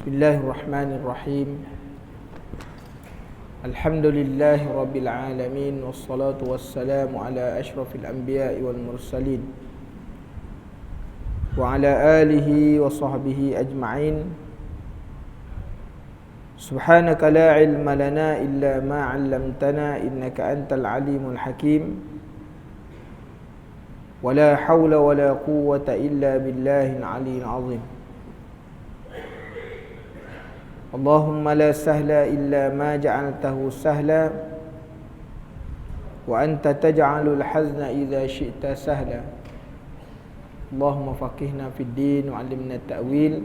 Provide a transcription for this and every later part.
Bismillahirrahmanirrahim. Alhamdulillahi rabbil alamin, wassalatu wassalamu ala asyrafil anbiya'i wal mursalin wa ala alihi wa sahbihi ajma'in. Subhanaka la ilma lana illa ma 'allamtana innaka antal alimul hakim. Wa la hawla wa la quwwata illa billahil aliyyil 'azim. Allahumma la sahla illa ma ja'altahu sahla wa anta taj'alul hazna idza syi'ta sahla. Allahumma faqihna fid din wa 'allimna ta'wil.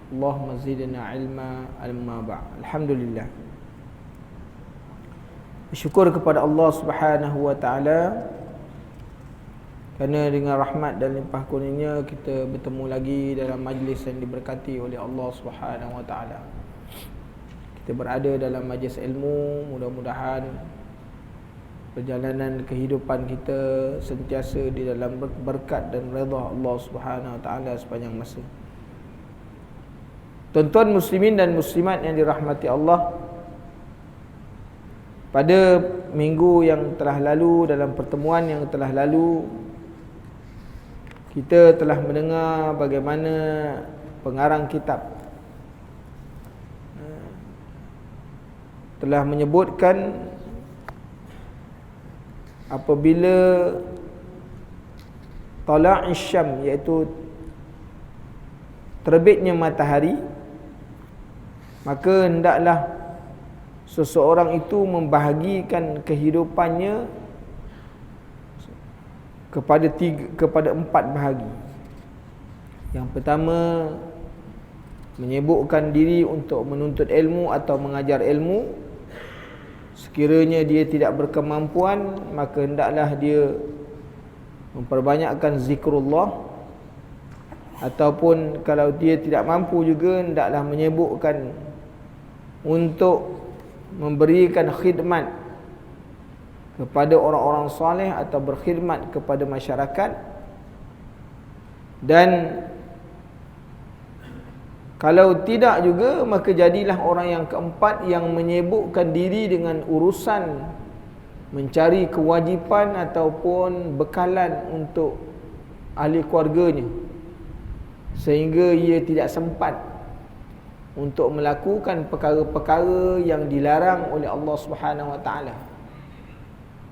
Allahumma zidna ilma amma ba'd. Alhamdulillah. Bersyukur kepada Allah Subhanahu wa taala kerana dengan rahmat dan limpah kurnia kita bertemu lagi dalam majlis yang diberkati oleh Allah Subhanahu wa taala. Kita berada dalam majlis ilmu, mudah-mudahan perjalanan kehidupan kita sentiasa di dalam berkat dan redha Allah Subhanahu wa taala sepanjang masa. Tuan-tuan muslimin dan muslimat yang dirahmati Allah, pada minggu yang telah lalu, dalam pertemuan yang telah lalu, kita telah mendengar bagaimana pengarang kitab telah menyebutkan apabila tala'is syam, iaitu terbitnya matahari, maka hendaklah seseorang itu membahagikan kehidupannya kepada empat bahagi. Yang pertama, menyibukkan diri untuk menuntut ilmu atau mengajar ilmu. Sekiranya dia tidak berkemampuan, maka hendaklah dia memperbanyakkan zikrullah. Ataupun kalau dia tidak mampu juga, hendaklah menyibukkan untuk memberikan khidmat kepada orang-orang soleh atau berkhidmat kepada masyarakat. Dan kalau tidak juga, maka jadilah orang yang keempat yang menyibukkan diri dengan urusan mencari kewajipan ataupun bekalan untuk ahli keluarganya, sehingga ia tidak sempat untuk melakukan perkara-perkara yang dilarang oleh Allah Subhanahu wa taala,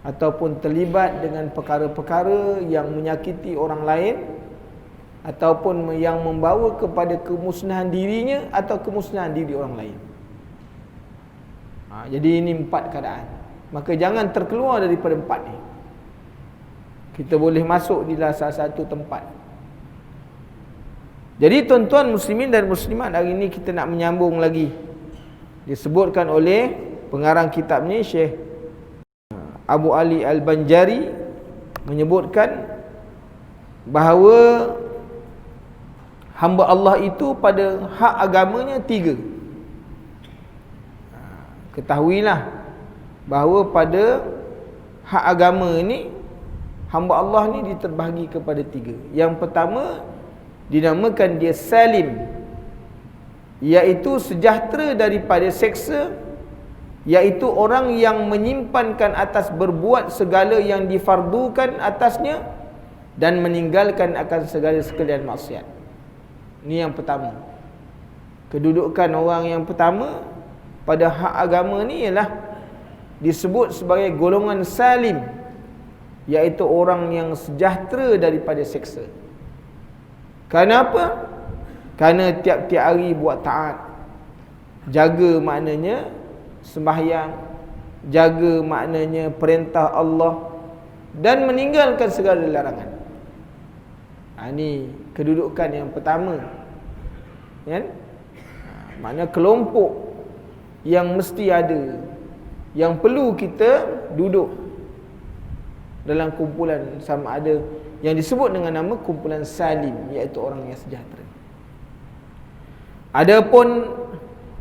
ataupun terlibat dengan perkara-perkara yang menyakiti orang lain, ataupun yang membawa kepada kemusnahan dirinya atau kemusnahan diri orang lain. Jadi ini empat keadaan. Maka jangan terkeluar daripada empat ni. Kita boleh masuk di salah satu tempat. Jadi tuan-tuan muslimin dan muslimat, hari ini kita nak menyambung lagi. Disebutkan oleh pengarang kitab ni, Syekh Abu Ali Al-Banjari, menyebutkan bahawa hamba Allah itu pada hak agamanya tiga. Ketahuilah bahawa pada hak agama ni, hamba Allah ni diterbahagi kepada tiga. Yang pertama, dinamakan dia salim, iaitu sejahtera daripada seksa, iaitu orang yang menyimpankan atas berbuat segala yang difardukan atasnya dan meninggalkan akan segala sekalian maksiat. Ini yang pertama. Kedudukan orang yang pertama pada hak agama ni ialah disebut sebagai golongan salim, iaitu orang yang sejahtera daripada seksa. Kenapa? Kerana tiap-tiap hari buat taat. Jaga maknanya sembahyang, jaga maknanya perintah Allah, dan meninggalkan segala larangan. Ini kedudukan yang pertama, kan? Makna kelompok yang mesti ada, yang perlu kita duduk dalam kumpulan, sama ada yang disebut dengan nama kumpulan salim, iaitu orang yang sejahtera. Adapun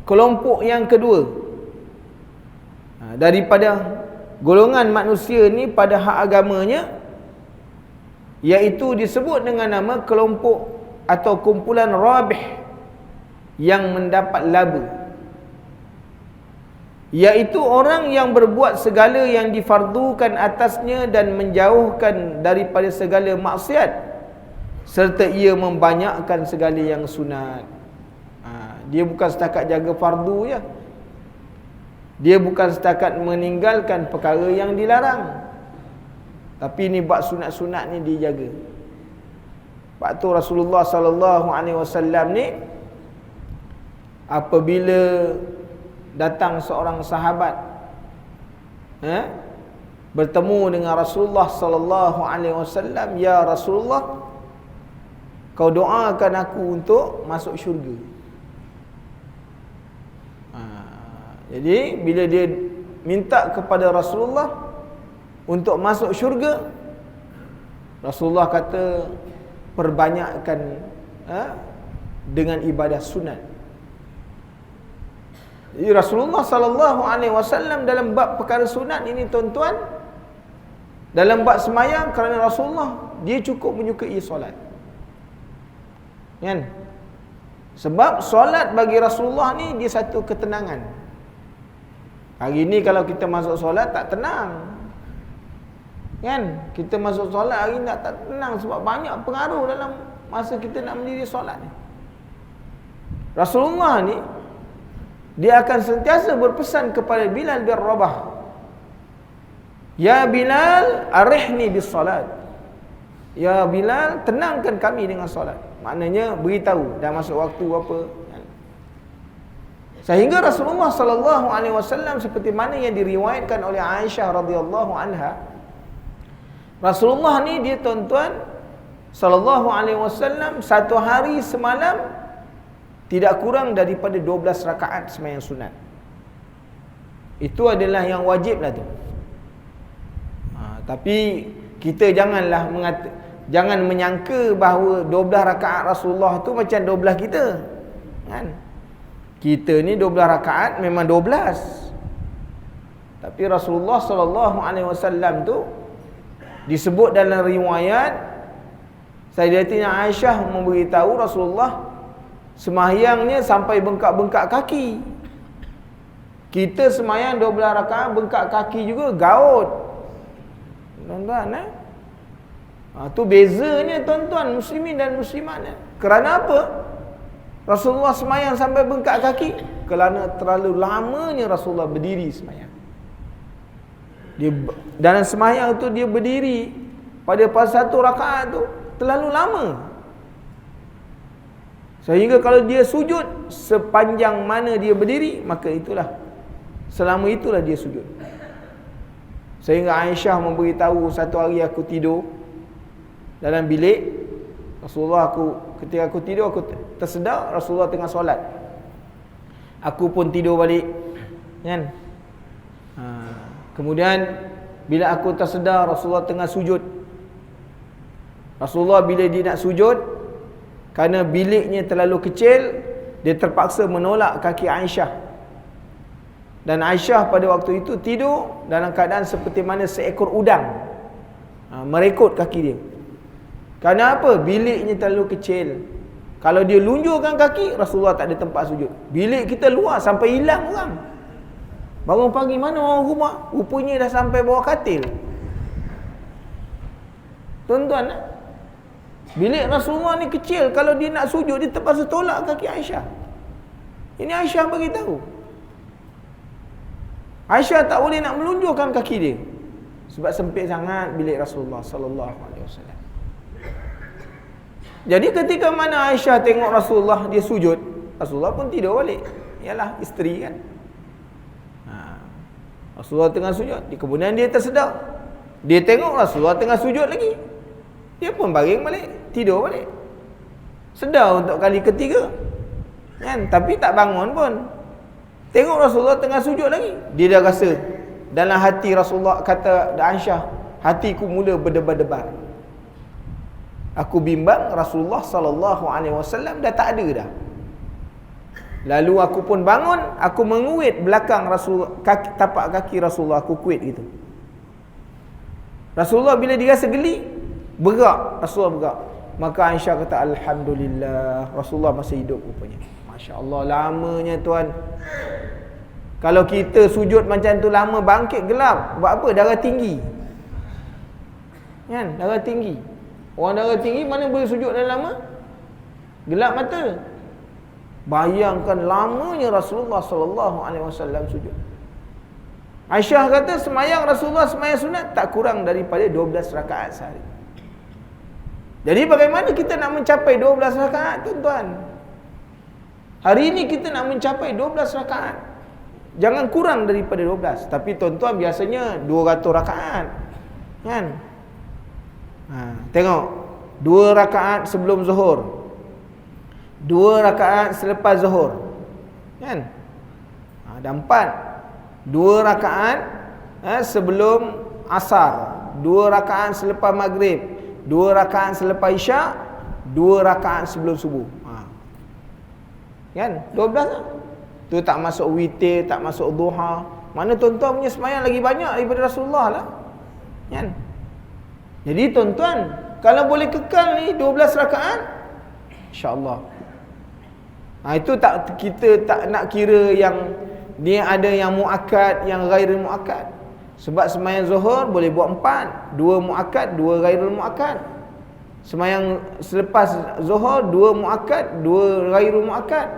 kelompok yang kedua, daripada golongan manusia ni pada hak agamanya, iaitu disebut dengan nama kelompok atau kumpulan rabih, yang mendapat laba, iaitu orang yang berbuat segala yang difardukan atasnya dan menjauhkan daripada segala maksiat, serta ia membanyakkan segala yang sunat. Dia bukan setakat jaga fardu je, dia bukan setakat meninggalkan perkara yang dilarang, tapi ni bab sunat-sunat ni dijaga. Sebab tu Rasulullah sallallahu alaihi wasallam ni, apabila datang seorang sahabat bertemu dengan Rasulullah sallallahu alaihi wasallam, "Ya Rasulullah, kau doakan aku untuk masuk syurga." Jadi bila dia minta kepada Rasulullah untuk masuk syurga, Rasulullah kata perbanyakkan dengan ibadah sunat. Jadi Rasulullah sallallahu alaihi wasallam dalam bab perkara sunat ini tuan-tuan, dalam bab semayang, kerana Rasulullah dia cukup menyukai solat. Kan? Sebab solat bagi Rasulullah ni dia satu ketenangan. Hari ni kalau kita masuk solat tak tenang. Kan? Kita masuk solat hari ni tak tenang sebab banyak pengaruh dalam masa kita nak mendiri solat ni. Rasulullah ni dia akan sentiasa berpesan kepada Bilal bin Rabah, "Ya Bilal, arihni bis salat." Ya Bilal, tenangkan kami dengan solat. Maknanya beritahu dah masuk waktu apa. Sehingga Rasulullah sallallahu alaihi wasallam, seperti mana yang diriwayatkan oleh Aisyah radhiyallahu anha, Rasulullah ni dia tuan-tuan sallallahu alaihi wasallam satu hari semalam tidak kurang daripada 12 rakaat sembahyang sunat. Itu adalah yang wajib lah tu. Tapi kita jangan menyangka bahawa 12 rakaat Rasulullah tu macam 12 kita. Kan? Kita ni 12 rakaat memang 12. Tapi Rasulullah sallallahu alaihi wasallam tu disebut dalam riwayat, Sayyidatina Aisyah memberitahu Rasulullah semahyangnya sampai bengkak-bengkak kaki. Kita semayang 12 rakaat bengkak kaki juga, gaut. Tuan-tuan, tu bezanya tuan-tuan, muslimin dan muslimat. Kerana apa? Rasulullah semayang sampai bengkak kaki? Kerana terlalu lamanya Rasulullah berdiri semayang. Dalam semayang tu dia berdiri pada satu rakaat tu terlalu lama. Sehingga kalau dia sujud, sepanjang mana dia berdiri, maka selama itulah dia sujud. Sehingga Aisyah memberitahu, satu hari aku tidur dalam bilik Rasulullah, ketika aku tidur, aku tersedar Rasulullah tengah solat. Aku pun tidur balik. Kan? Kemudian bila aku tersedar Rasulullah tengah sujud. Rasulullah bila dia nak sujud, kerana biliknya terlalu kecil, dia terpaksa menolak kaki Aisyah. Dan Aisyah pada waktu itu tidur dalam keadaan seperti mana seekor udang merekut kaki dia. Kerana apa? Biliknya terlalu kecil. Kalau dia lunjurkan kaki, Rasulullah tak ada tempat sujud. Bilik kita luar sampai hilang orang. Bangun pagi mana orang rumah? Rupanya dah sampai bawah katil. Tuan-tuan, bilik Rasulullah ni kecil. Kalau dia nak sujud, dia terpaksa tolak kaki Aisyah. Ini Aisyah beritahu. Aisyah tak boleh nak melunjurkan kaki dia sebab sempit sangat bilik Rasulullah sallallahu alaihi wasallam. Jadi ketika mana Aisyah tengok Rasulullah dia sujud, Rasulullah pun tidur balik. Yalah, isteri kan. Rasulullah tengah sujud, kemudian dia tersedar. Dia tengok Rasulullah tengah sujud lagi. Dia pun baring balik, tidur balik. Sedar untuk kali ketiga. Kan? Tapi tak bangun pun. Tengok Rasulullah tengah sujud lagi. Dia dah rasa dalam hati Rasulullah, kata Aisyah, hatiku mula berdebar-debar. Aku bimbang Rasulullah sallallahu alaihi wasallam dah tak ada dah. Lalu aku pun bangun, aku menguit belakang tapak kaki Rasulullah, aku kuit gitu. Rasulullah bila dirasa geli, bergerak, Rasulullah bergerak. Maka Aisyah kata, Alhamdulillah, Rasulullah masih hidup rupanya. Masya Allah, lamanya tuan. Kalau kita sujud macam tu lama, bangkit gelap. Buat apa? Darah tinggi. Kan? Darah tinggi. Orang darah tinggi mana boleh sujud dan lama? Gelap mata. Bayangkan lamanya Rasulullah SAW sujud. Aisyah kata semayang Rasulullah semayang sunat tak kurang daripada 12 rakaat sehari. Jadi bagaimana kita nak mencapai 12 rakaat, tuan-tuan? Hari ini kita nak mencapai 12 rakaat. Jangan kurang daripada 12. Tapi tuan-tuan biasanya 200 rakaat. Kan? Tengok. 2 rakaat sebelum zuhur. 2 rakaat selepas zuhur. Kan? Ada 4. 2 rakaat sebelum asar. 2 rakaat selepas maghrib. 2 rakaat selepas isyak. 2 rakaat sebelum subuh. Kan? 12 lah. Tu tak masuk witir, tak masuk duha. Mana tuan-tuan punya semayang lagi banyak daripada Rasulullah lah. Kan? Jadi tuan-tuan, kalau boleh kekal ni 12 rakaat, insya-Allah. Itu tak, kita tak nak kira yang dia ada yang muakkad, yang ghairul muakkad. Sebab semayang zuhur boleh buat 4, 2 muakkad, 2 ghairul muakkad. Semayang selepas zuhur 2 muakkad, 2 ghairul muakkad.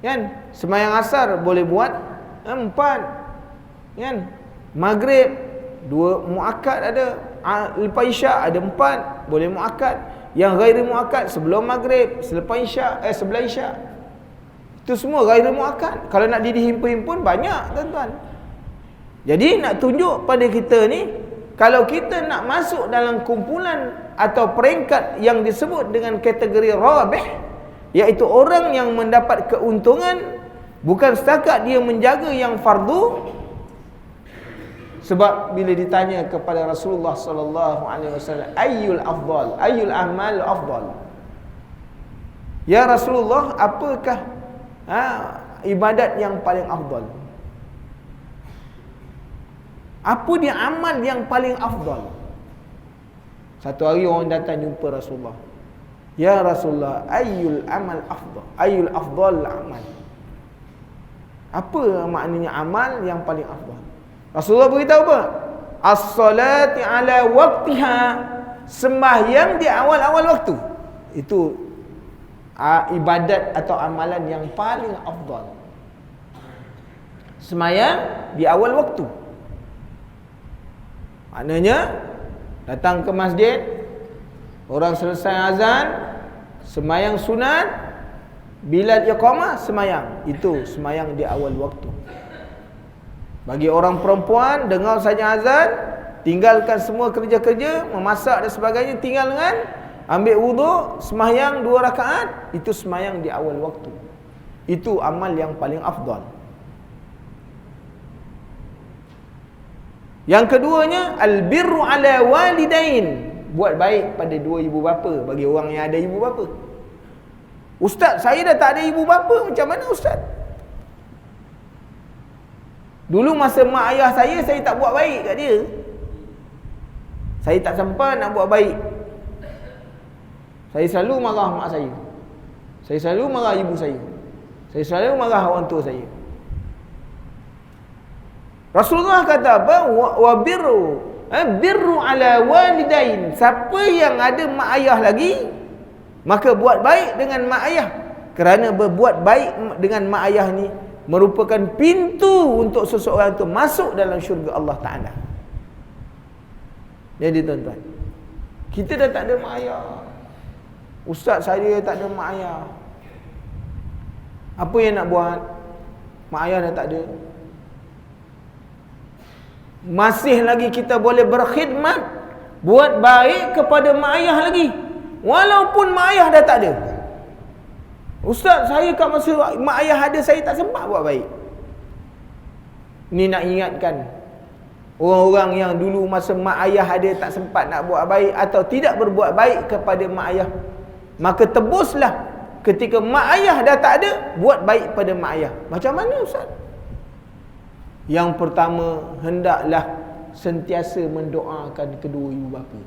Kan? Semayang asar boleh buat 4. Kan? Maghrib 2 muakkad ada, lepas isyak ada 4, boleh muakkad. Yang ghairi muakkad sebelum maghrib, selepas isyak, sebelah isyak. Itu semua ghairi muakkad. Kalau nak dihimpun-himpun banyak, tuan-tuan. Jadi nak tunjuk pada kita ni, kalau kita nak masuk dalam kumpulan atau peringkat yang disebut dengan kategori rabih, iaitu orang yang mendapat keuntungan bukan setakat dia menjaga yang fardu. Sebab bila ditanya kepada Rasulullah sallallahu alaihi wasallam, ayyul afdal, ayyul amal afdal, ya Rasulullah, apakah ibadat yang paling afdal? Apa dia amal yang paling afdal? Satu hari orang datang jumpa Rasulullah, ya Rasulullah, ayyul amal afdal, ayyul afdal amal, apa maknanya amal yang paling afdal? Rasulullah beritahu apa? As-salati ala waqtiha, sembahyang di awal-awal waktu. Itu ibadat atau amalan yang paling afdal. Sembahyang di awal waktu. Maknanya datang ke masjid, orang selesai azan, sembahyang sunat, bilal iqamah, sembahyang. Itu sembahyang di awal waktu. Bagi orang perempuan, dengar saja azan, tinggalkan semua kerja-kerja, memasak dan sebagainya, tinggal dengan ambil wuduk, sembahyang 2 rakaat, itu sembahyang di awal waktu. Itu amal yang paling afdal. Yang keduanya, albirru ala walidain, buat baik pada 2 ibu bapa, bagi orang yang ada ibu bapa. Ustaz, saya dah tak ada ibu bapa, macam mana ustaz? Dulu masa mak ayah saya tak buat baik kat dia. Saya tak sempat nak buat baik. Saya selalu marah mak saya. Saya selalu marah ibu saya. Saya selalu marah orang tua saya. Rasulullah kata apa? Wa birru, birru ala walidain. Siapa yang ada mak ayah lagi, maka buat baik dengan mak ayah. Kerana berbuat baik dengan mak ayah ni merupakan pintu untuk seseorang itu masuk dalam syurga Allah Ta'ala. Jadi tuan-tuan, kita dah tak ada mak ayah. Ustaz saya tak ada mak ayah. Apa yang nak buat? Mak ayah dah tak ada. Masih lagi kita boleh berkhidmat, buat baik kepada mak ayah lagi, walaupun mak ayah dah tak ada. Ustaz, saya kat masa mak ayah ada, saya tak sempat buat baik. Ni nak ingatkan orang-orang yang dulu masa mak ayah ada tak sempat nak buat baik atau tidak berbuat baik kepada mak ayah. Maka tebuslah ketika mak ayah dah tak ada, buat baik pada mak ayah. Macam mana ustaz? Yang pertama, hendaklah sentiasa mendoakan kedua ibu bapa.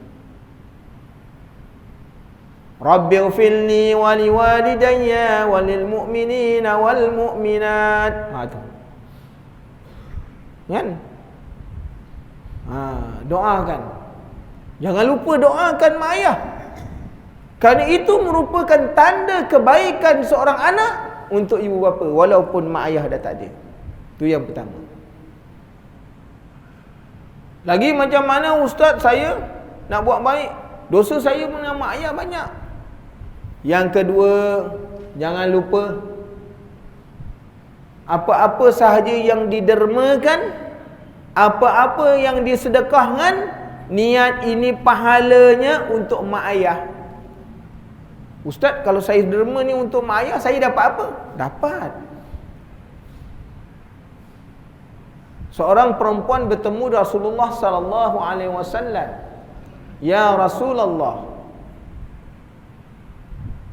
Rabbighfirli wa liwalidayya walil mu'minina wal mu'minat. Tu. Kan? Doakan. Jangan lupa doakan mak ayah. Kerana itu merupakan tanda kebaikan seorang anak untuk ibu bapa walaupun mak ayah dah tak ada. Itu yang pertama. Lagi macam mana ustaz saya nak buat baik? Dosa saya dengan mak ayah banyak. Yang kedua, jangan lupa apa-apa sahaja yang didermakan, apa-apa yang disedekahkan, niat ini pahalanya untuk mak ayah. Ustaz, kalau saya derma ni untuk mak ayah, saya dapat apa? Dapat. Seorang perempuan bertemu Rasulullah sallallahu alaihi wasallam. Ya Rasulullah,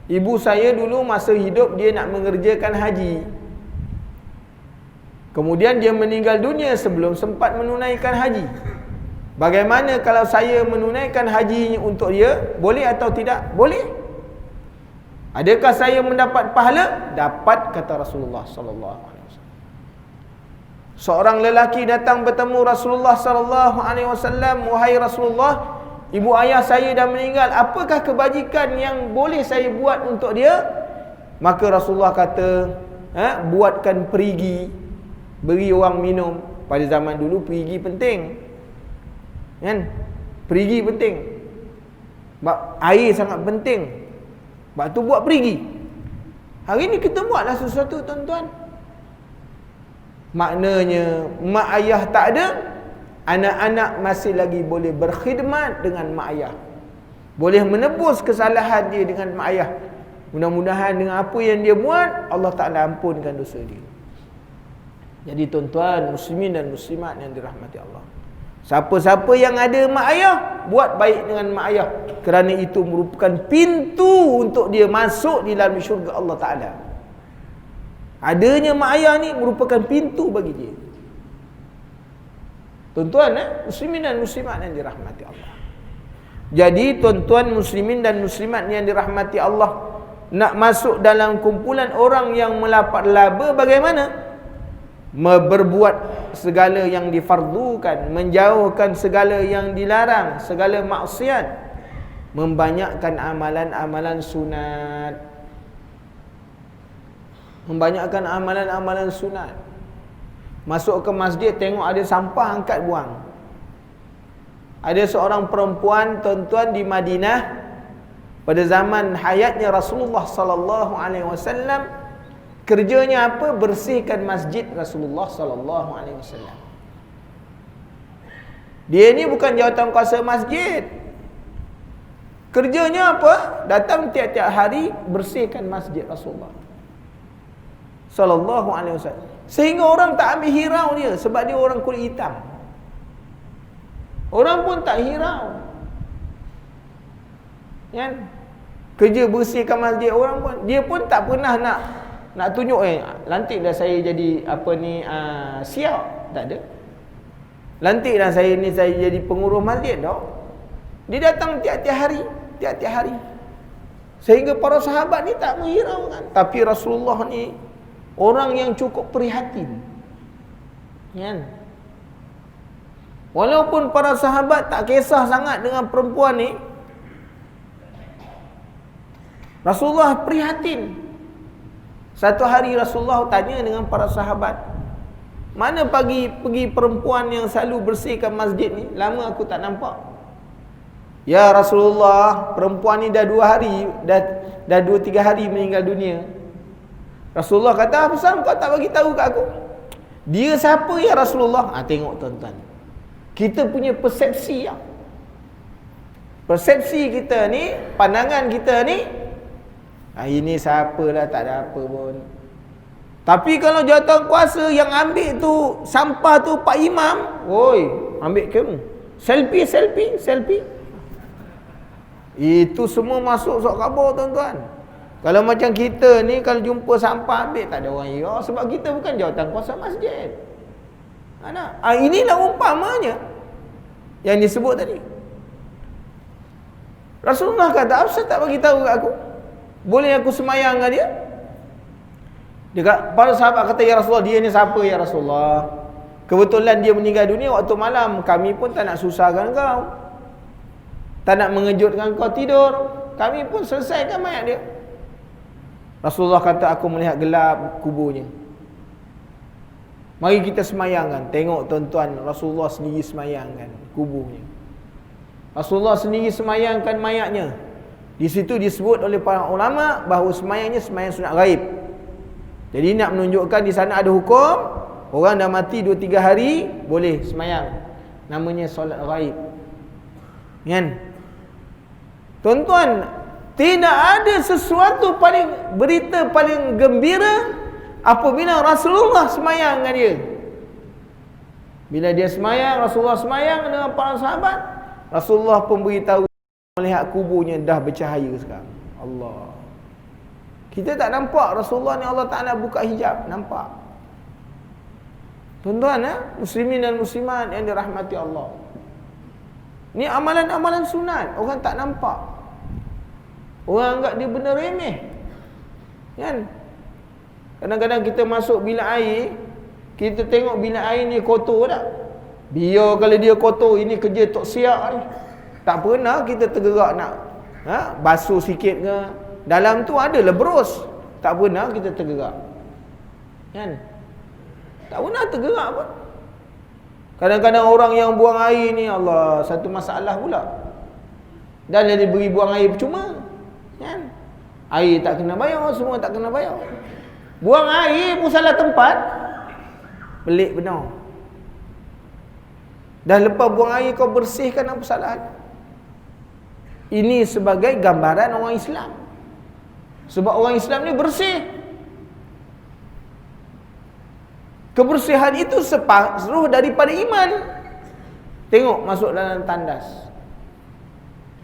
ibu saya dulu masa hidup dia nak mengerjakan haji. Kemudian dia meninggal dunia sebelum sempat menunaikan haji. Bagaimana kalau saya menunaikan haji untuk dia? Boleh atau tidak? Boleh. Adakah saya mendapat pahala? Dapat, kata Rasulullah sallallahu alaihi wasallam. Seorang lelaki datang bertemu Rasulullah sallallahu alaihi wasallam, "Wahai Rasulullah, ibu ayah saya dah meninggal. Apakah kebajikan yang boleh saya buat untuk dia?" Maka Rasulullah kata, buatkan perigi, beri orang minum. Pada zaman dulu perigi penting. Kan? Perigi penting. Air sangat penting. Sebab tu buat perigi. Hari ni kita buatlah sesuatu, tuan-tuan. Maknanya mak ayah tak ada, anak-anak masih lagi boleh berkhidmat dengan mak ayah. Boleh menebus kesalahan dia dengan mak ayah. Mudah-mudahan dengan apa yang dia buat, Allah Ta'ala ampunkan dosa dia. Jadi tuan-tuan, muslimin dan muslimat yang dirahmati Allah, siapa-siapa yang ada mak ayah, buat baik dengan mak ayah. Kerana itu merupakan pintu untuk dia masuk di dalam syurga Allah Ta'ala. Adanya mak ayah ni merupakan pintu bagi dia. Tuan-tuan, muslimin dan muslimat yang dirahmati Allah. Jadi tuan-tuan muslimin dan muslimat yang dirahmati Allah, nak masuk dalam kumpulan orang yang melapat laba bagaimana? Berbuat segala yang difardukan, menjauhkan segala yang dilarang, segala maksiat, membanyakkan amalan-amalan sunat. Membanyakkan amalan-amalan sunat. Masuk ke masjid, tengok ada sampah, angkat buang. Ada seorang perempuan, tuan-tuan, di Madinah pada zaman hayatnya Rasulullah sallallahu alaihi wasallam. Kerjanya apa? Bersihkan masjid Rasulullah sallallahu alaihi wasallam. Dia ni bukan jawatankuasa masjid. Kerjanya apa? Datang tiap-tiap hari bersihkan masjid Rasulullah sallallahu alaihi wasallam. Sehingga orang tak ambil hirau dia sebab dia orang kulit hitam. Orang pun tak hirau. Kan? Kerja bersihkan masjid orang pun, dia pun tak pernah nak tunjuk lantik dah saya jadi siap, tak ada. Lantik dah saya jadi pengurus masjid dah. Dia datang tiap-tiap hari. Sehingga para sahabat ni tak menghiraukan. Tapi Rasulullah ni orang yang cukup prihatin. Kan? Walaupun para sahabat tak kisah sangat dengan perempuan ni, Rasulullah prihatin. Satu hari Rasulullah tanya dengan para sahabat, "Mana pergi perempuan yang selalu bersihkan masjid ni? Lama aku tak nampak." "Ya Rasulullah, perempuan ni dah 2 hari, dah 2-3 hari meninggal dunia." Rasulullah kata, "Apa pasal kau tak bagi tahu kat aku?" "Dia siapa ya Rasulullah?" Tengok tuan-tuan, kita punya persepsi ya. Persepsi kita ni, pandangan kita ni, ini siapalah, tak ada apa pun. Tapi kalau jawatan kuasa yang ambil tu sampah tu Pak Imam, oi, ambil kamu. Selfie. Itu semua masuk sok khabar, tuan-tuan. Kalau macam kita ni, kalau jumpa sampah ambil, tak ada orang hira sebab kita bukan jawatan kuasa masjid. Inilah umpamanya yang disebut tadi. Rasulullah kata, "Apasal tak bagi tahu kat aku? Boleh aku semayang dengan dia?" Para sahabat kata, "Ya Rasulullah, dia ni siapa ya Rasulullah? Kebetulan dia meninggal dunia waktu malam. Kami pun tak nak susahkan kau, tak nak mengejutkan kau tidur. Kami pun selesaikan mayat dia." Rasulullah kata, "Aku melihat gelap kuburnya. Mari kita semayangkan." Tengok tuan-tuan, Rasulullah sendiri semayangkan kuburnya. Rasulullah sendiri semayangkan mayatnya. Di situ disebut oleh para ulama bahawa semayangnya semayang sunat ghaib. Jadi nak menunjukkan di sana ada hukum, orang dah mati 2-3 hari boleh semayang. Namanya solat ghaib. Kan? Tuan-tuan, tidak ada sesuatu berita paling gembira apabila Rasulullah semayang dengan dia. Bila dia semayang, Rasulullah semayang dengan para sahabat, Rasulullah pun beritahu melihat kuburnya dah bercahaya sekarang. Allah. Kita tak nampak Rasulullah ni, Allah Ta'ala buka hijab, nampak. Tuan-tuan, muslimin dan muslimat yang dirahmati Allah. Ni amalan-amalan sunat, orang tak nampak. Orang anggap dia benda remeh. Kan? Kadang-kadang kita masuk bilik air, kita tengok bilik air ni kotor tak? Biar kalau dia kotor, ini kerja tok siap ni. Tak pernah kita tergerak nak basuh sikit ke. Dalam tu ada leberus. Tak pernah kita tergerak. Kan? Tak pernah tergerak pun. Kadang-kadang orang yang buang air ni, Allah, satu masalah pula. Dan dia diberi buang air percuma. Kan? Air tak kena bayar, semua tak kena bayar. Buang air pun salah tempat. Pelik benar. Dah lepas buang air kau bersihkan, apa salah? Ini sebagai gambaran orang Islam. Sebab orang Islam ni bersih. Kebersihan itu separuh daripada iman. Tengok masuk dalam tandas.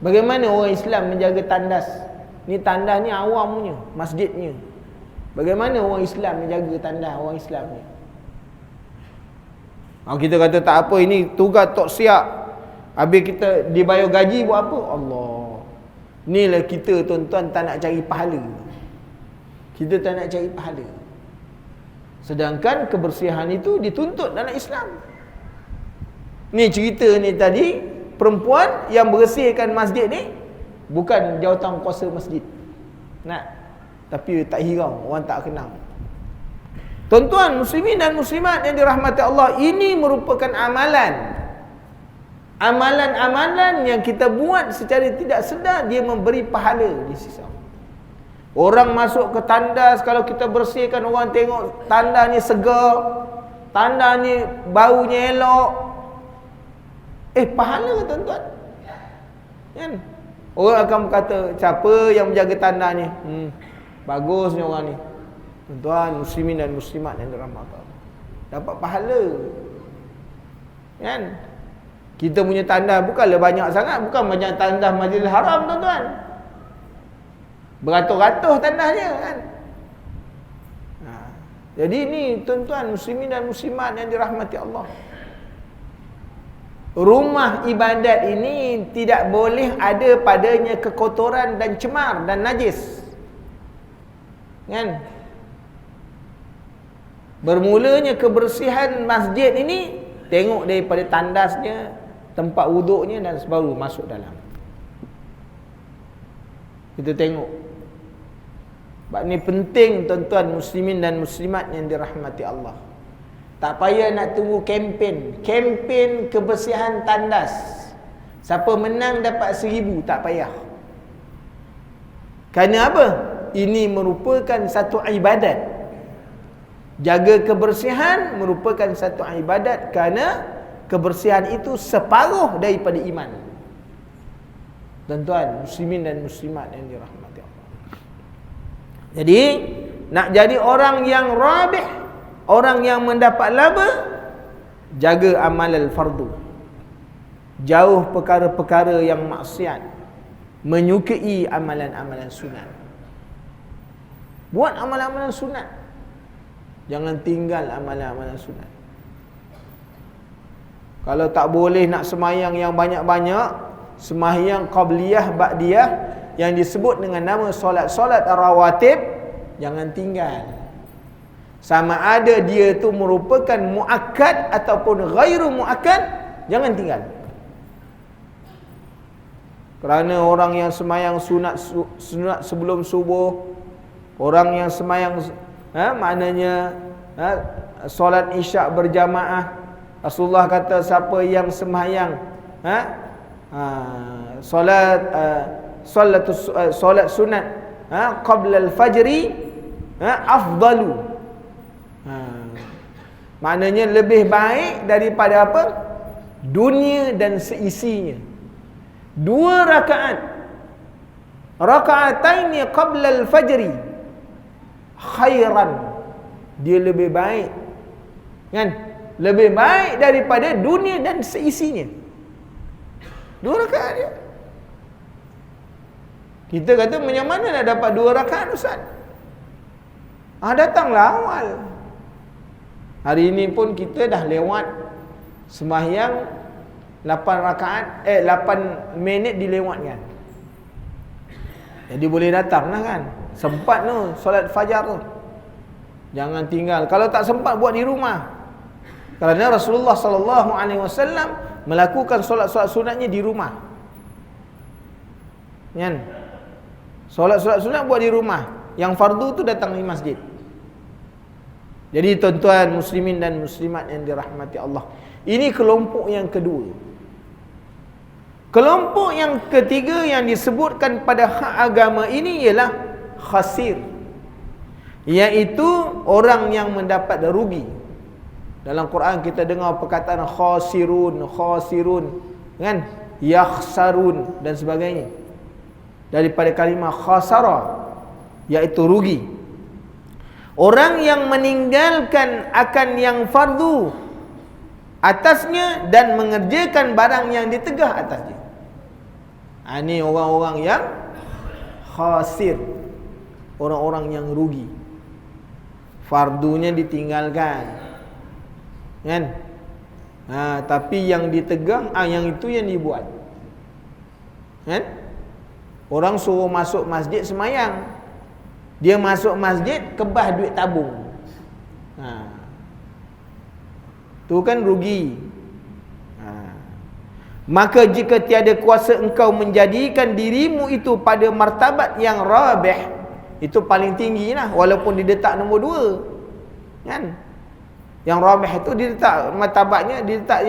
Bagaimana orang Islam menjaga tandas? Ni tandas ni awam punya, masjidnya. Bagaimana orang Islam menjaga tandas orang Islam ni? Kita kata tak apa, ini tugas tok siap. Habis kita dibayar gaji buat apa? Allah. Inilah kita tuan-tuan tak nak cari pahala. Kita tak nak cari pahala. Sedangkan kebersihan itu dituntut dalam Islam. Ni cerita ni tadi, perempuan yang bersihkan masjid ni bukan jawatan kuasa masjid. Tapi tak hirau, orang tak kenal. Tuan-tuan muslimin dan muslimat yang dirahmati Allah, ini merupakan amalan. Amalan-amalan yang kita buat secara tidak sedar, dia memberi pahala di sisi Allah. Orang masuk ke tandas, kalau kita bersihkan, orang tengok tandas ni segar, tandas ni baunya elok. Pahala tuan-tuan. Kan? Orang akan berkata, siapa yang menjaga tandas ni? Bagusnya orang ni. Tuan-tuan muslimin dan muslimat yang dirahmati Allah, dapat pahala. Kan? Kita punya tandas bukanlah banyak sangat, bukan banyak tandas Majlis Haram tuan-tuan. Beratus-ratus tandasnya kan. Jadi ni tuan-tuan muslimin dan muslimat yang dirahmati Allah, rumah ibadat ini tidak boleh ada padanya kekotoran dan cemar dan najis. Kan? Bermulanya kebersihan masjid ini, tengok daripada tandasnya, tempat wuduknya dan baru masuk dalam. Kita tengok. Sebab ni penting tuan-tuan muslimin dan muslimat yang dirahmati Allah. Tak payah nak tunggu kempen. Kempen kebersihan tandas. Siapa menang dapat 1,000, tak payah. Kerana apa? Ini merupakan satu ibadat. Jaga kebersihan merupakan satu ibadat, kerana kebersihan itu separuh daripada iman. Tuan-tuan muslimin dan muslimat yang dirahmati Allah. Jadi nak jadi orang yang rabih, orang yang mendapat laba, jaga amalan fardu. Jauh perkara-perkara yang maksiat, menyukai amalan-amalan sunat. Buat amalan-amalan sunat. Jangan tinggal amalan-amalan sunat. Kalau tak boleh nak semayang yang banyak-banyak, sembahyang qabliyah, ba'diyah yang disebut dengan nama solat-solat rawatib, jangan tinggal. Sama ada dia tu merupakan muakkad ataupun ghairu muakkad, jangan tinggal. Kerana orang yang sembahyang sunat sebelum subuh, orang yang sembahyang maknanya solat isyak berjamaah, Rasulullah kata siapa yang sembahyang solat sunat qabla al-fajri afdalu, maknanya lebih baik daripada apa? Dunia dan seisinya. 2 rakaat, raka'ataini qabla al-fajri khairan, dia lebih baik, kan? Lebih baik daripada dunia dan seisinya. 2 rakaat dia. Kita kata macam mana nak dapat 2 rakaat Ustaz? Datanglah awal. Hari ini pun kita dah lewat sembahyang 8 minit dilewatkan. Jadi boleh datanglah kan. Sempat tu solat fajar tu. Jangan tinggal. Kalau tak sempat buat di rumah. Kerana Rasulullah sallallahu alaihi wasallam melakukan solat-solat sunatnya di rumah. Kan? Solat-solat sunat buat di rumah. Yang fardu tu datang di masjid. Jadi tuan-tuan muslimin dan muslimat yang dirahmati Allah, ini kelompok yang kedua. Kelompok yang ketiga yang disebutkan pada hak agama ini ialah khasir, iaitu orang yang mendapat rugi. Dalam Quran kita dengar perkataan khasirun, kan? Yakhsarun dan sebagainya. Daripada kalimah khasara, iaitu rugi. Orang yang meninggalkan akan yang fardu atasnya dan mengerjakan barang yang ditegah atasnya. Ini orang-orang yang khasir, orang-orang yang rugi. Fardunya ditinggalkan, kan? Tapi yang ditegah, yang itu yang dibuat, kan? Orang suruh masuk masjid semayang, dia masuk masjid kebah duit tabung. Tu kan rugi. Maka jika tiada kuasa engkau menjadikan dirimu itu pada martabat yang rabih, itu paling tinggi lah, walaupun diletak nombor 2, kan? Yang rabih itu diletak martabatnya, diletak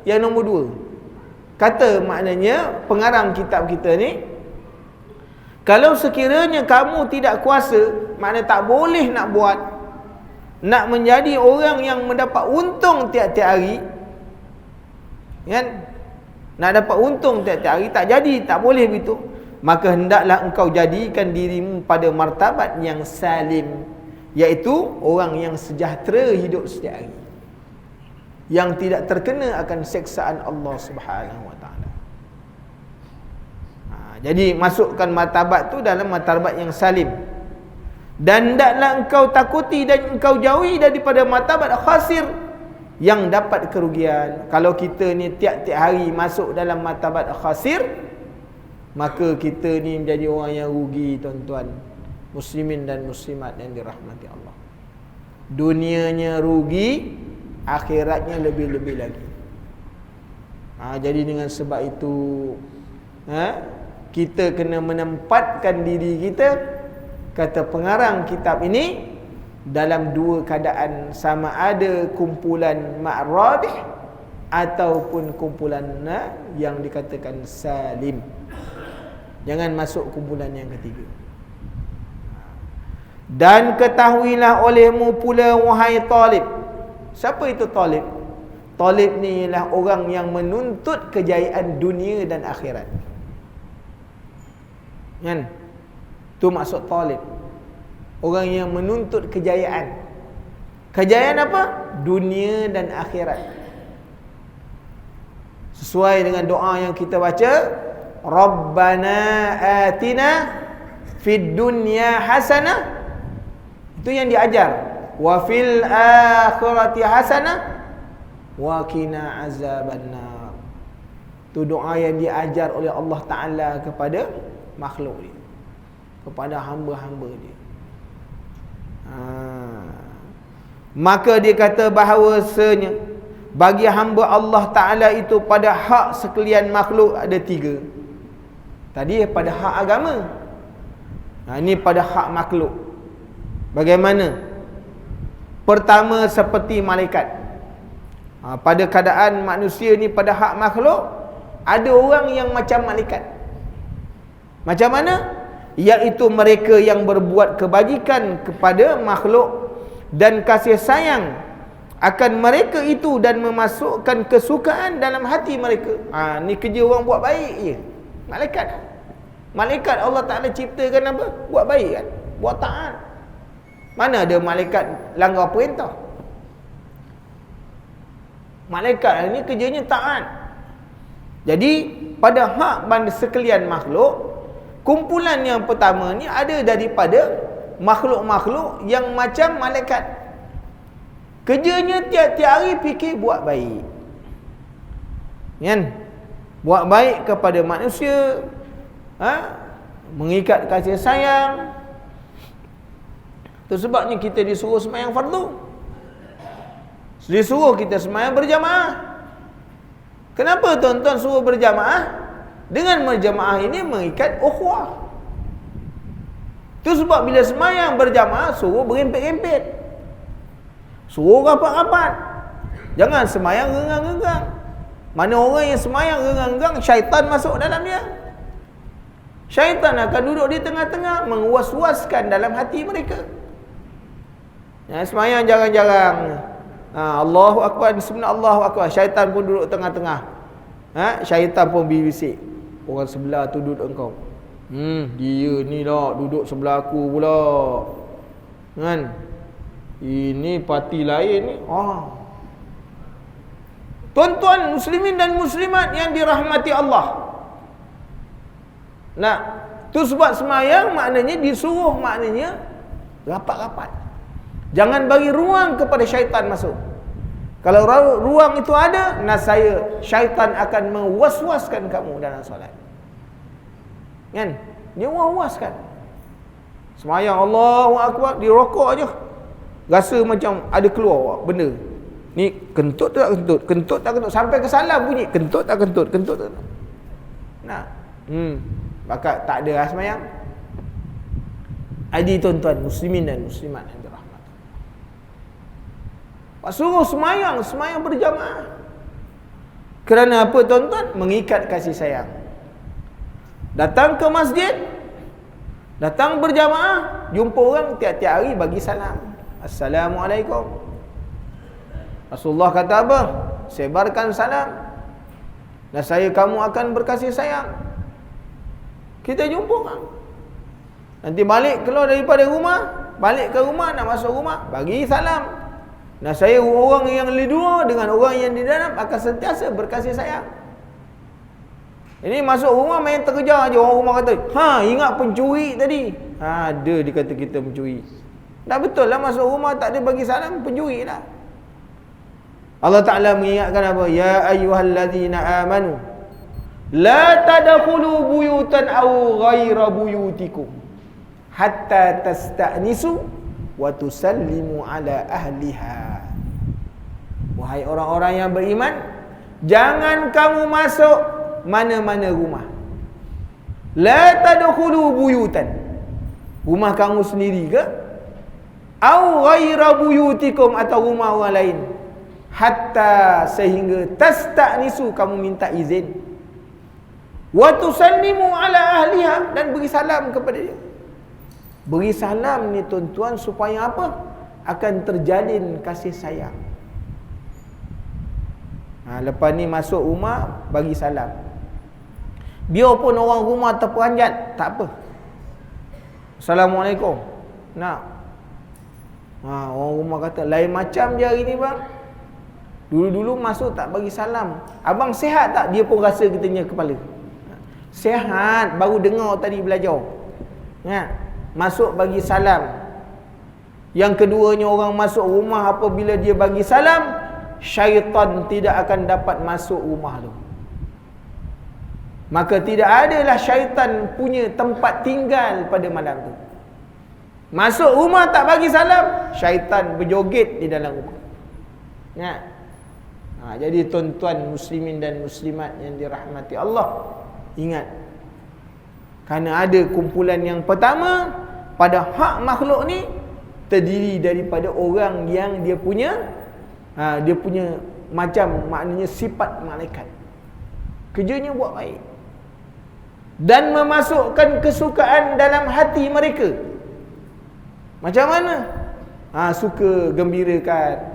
yang nombor 2. Kata maknanya pengarang kitab kita ni, kalau sekiranya kamu tidak kuasa, maknanya tak boleh nak buat, nak menjadi orang yang mendapat untung tiap-tiap hari, kan? Nak dapat untung tiap-tiap hari, tak jadi, tak boleh begitu. Maka hendaklah engkau jadikan dirimu pada martabat yang salim, iaitu orang yang sejahtera hidup setiap hari, yang tidak terkena akan seksaan Allah Subhanahu wa taala. Jadi masukkan martabat tu dalam martabat yang salim. Dan hendaklah engkau takuti dan engkau jauhi daripada martabat khasir, yang dapat kerugian. Kalau kita ni tiap-tiap hari masuk dalam martabat khasir, maka kita ni menjadi orang yang rugi, tuan-tuan muslimin dan muslimat yang dirahmati Allah. Dunianya rugi, akhiratnya lebih-lebih lagi. Jadi dengan sebab itu, kita kena menempatkan diri kita, kata pengarang kitab ini, dalam 2 keadaan, sama ada kumpulan ma'rabih ataupun kumpulan yang dikatakan salim. Jangan masuk kumpulan yang ketiga. Dan ketahuilah olehmu pula wahai talib. Siapa itu talib? Talib ni ialah orang yang menuntut kejayaan dunia dan akhirat, kan? Tu maksud talib. Orang yang menuntut kejayaan. Kejayaan apa? Dunia dan akhirat. Sesuai dengan doa yang kita baca, Rabbana atina fid dunya hasanah. Itu yang diajar. Wa fil akhirati hasanah wa qina azabannar. Tu doa yang diajar oleh Allah Ta'ala kepada makhluk dia, kepada hamba-hamba dia. Maka dia kata bahawasanya bagi hamba Allah Ta'ala itu pada hak sekalian makhluk ada 3. Tadi pada hak agama, ini pada hak makhluk. Bagaimana? Pertama seperti malaikat. Pada keadaan manusia ni pada hak makhluk, ada orang yang macam malaikat. Macam mana? Iaitu mereka yang berbuat kebajikan kepada makhluk dan kasih sayang akan mereka itu dan memasukkan kesukaan dalam hati mereka. Ni kerja orang buat baik je. Malaikat. Malaikat Allah Ta'ala ciptakan apa? Buat baik kan? Buat taat. Mana ada malaikat langgar perintah? Malaikat ni kerjanya taat. Jadi pada hak sekalian makhluk, kumpulan yang pertama ni ada daripada makhluk-makhluk yang macam malaikat. Kerjanya tiap-tiap hari fikir buat baik, kan? Buat baik kepada manusia, mengikat kasih sayang. Itu sebabnya kita disuruh sembahyang fardu, disuruh kita sembahyang berjamaah. Kenapa tuan-tuan suruh berjamaah? Dengan berjamaah ini mengikat ukhuwah. Itu sebab bila sembahyang berjamaah suruh berempit-empit, suruh rapat-rapat. Jangan sembahyang renggang-renggang. Mana orang yang sembahyang renggang-renggang, syaitan masuk dalam dia. Syaitan akan duduk di tengah-tengah, menguas-uaskan dalam hati mereka. Sembahyang jarang-jarang, Allahu Akbar, bismillah, Allahu Akbar, syaitan pun duduk tengah-tengah. Syaitan pun bisik, orang sebelah tu duduk engkau. Dia ni lah duduk sebelah aku pula, kan? Ini parti lain ni. Tuan-tuan muslimin dan muslimat yang dirahmati Allah. Tu sebab sembahyang maknanya disuruh, maknanya rapat-rapat. Jangan bagi ruang kepada syaitan masuk. Kalau ruang itu ada, nasaya syaitan akan mewas-waskan kamu dalam solat. Kan? Dia was-waskan. Sembahyang Allahu Akbar, di rokok aje rasa macam ada keluar benda. Ni kentut tak kentut, kentut tak kentut, sampai ke salam bunyi kentut tak kentut, kentut tak. Maka tak ada sembahyang. Adi tuan-tuan muslimin dan muslimat yang dirahmati. Suruh sembahyang berjamaah. Kerana apa tuan-tuan? Mengikat kasih sayang. Datang ke masjid, datang berjamaah, jumpa orang tiap-tiap hari bagi salam. Assalamualaikum. Rasulullah kata apa? Sebarkan salam, dan kamu akan berkasih sayang. Kita jumpa orang, nanti balik keluar daripada rumah, balik ke rumah, nak masuk rumah, bagi salam. Orang yang di luar dengan orang yang di dalam akan sentiasa berkasih sayang. Ini masuk rumah main terkejar je. Orang rumah kata, ingat pencuri tadi. Ada dikata kita pencuri. Dah betul lah, masuk rumah tak ada bagi salam, pencuri lah. Allah Ta'ala mengingatkan apa? Ya ayyuhallazina amanu la tadkhulu buyutan aw ghaira buyutikum hatta tasta'nisu wa tusallimu ala ahliha. Wahai orang-orang yang beriman, jangan kamu masuk mana-mana rumah. La tadkhulu buyutan, rumah kamu sendiri ke, au ghaira buyutikum, atau rumah orang lain, hatta sehingga tasta'nisu, kamu minta izin, wa tusallimu ala ahliha, dan beri salam kepada dia. Beri salam ni tuan-tuan supaya apa? Akan terjalin kasih sayang. Lepas ni masuk rumah, bagi salam. Biarpun orang rumah terperanjat, tak apa. Assalamualaikum. Orang rumah kata, lain macam je hari ni bang. Dulu-dulu masuk tak bagi salam. Abang sihat tak? Dia pun rasa kita punya kepala. Sihat, baru dengar tadi belajar. Masuk bagi salam. Yang keduanya, orang masuk rumah apabila dia bagi salam, syaitan tidak akan dapat masuk rumah tu. maka tidak adalah syaitan punya tempat tinggal pada malam tu. Masuk rumah tak bagi salam, syaitan berjoget di dalam rumah. Ingat? Jadi tuan-tuan muslimin dan muslimat yang dirahmati Allah, ingat, kerana ada kumpulan yang pertama pada hak makhluk ni terdiri daripada orang yang dia punya macam maknanya sifat malaikat. Kerjanya buat baik dan memasukkan kesukaan dalam hati mereka. Macam mana? Suka gembirakan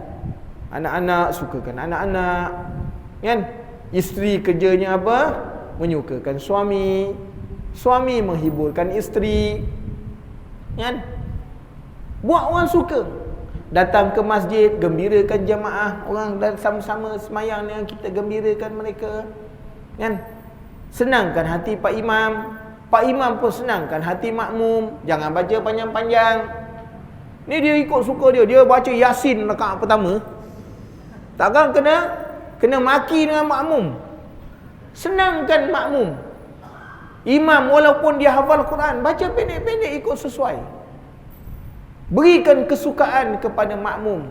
anak-anak, sukakan anak-anak, kan? Isteri kerjanya apa? Menyukakan suami, suami menghiburkan isteri, kan? Buat orang suka. Datang ke masjid, gembirakan jamaah, orang dan sama-sama semayang dengan kita, gembirakan mereka, kan? Senangkan hati Pak Imam, Pak Imam pun senangkan hati makmum. Jangan baca panjang-panjang. Ni dia ikut suka dia. Dia baca Yasin rakaat pertama, takkan kena maki dengan makmum. Senangkan makmum. Imam walaupun dia hafal Quran, baca pendek-pendek ikut sesuai. Berikan kesukaan kepada makmum.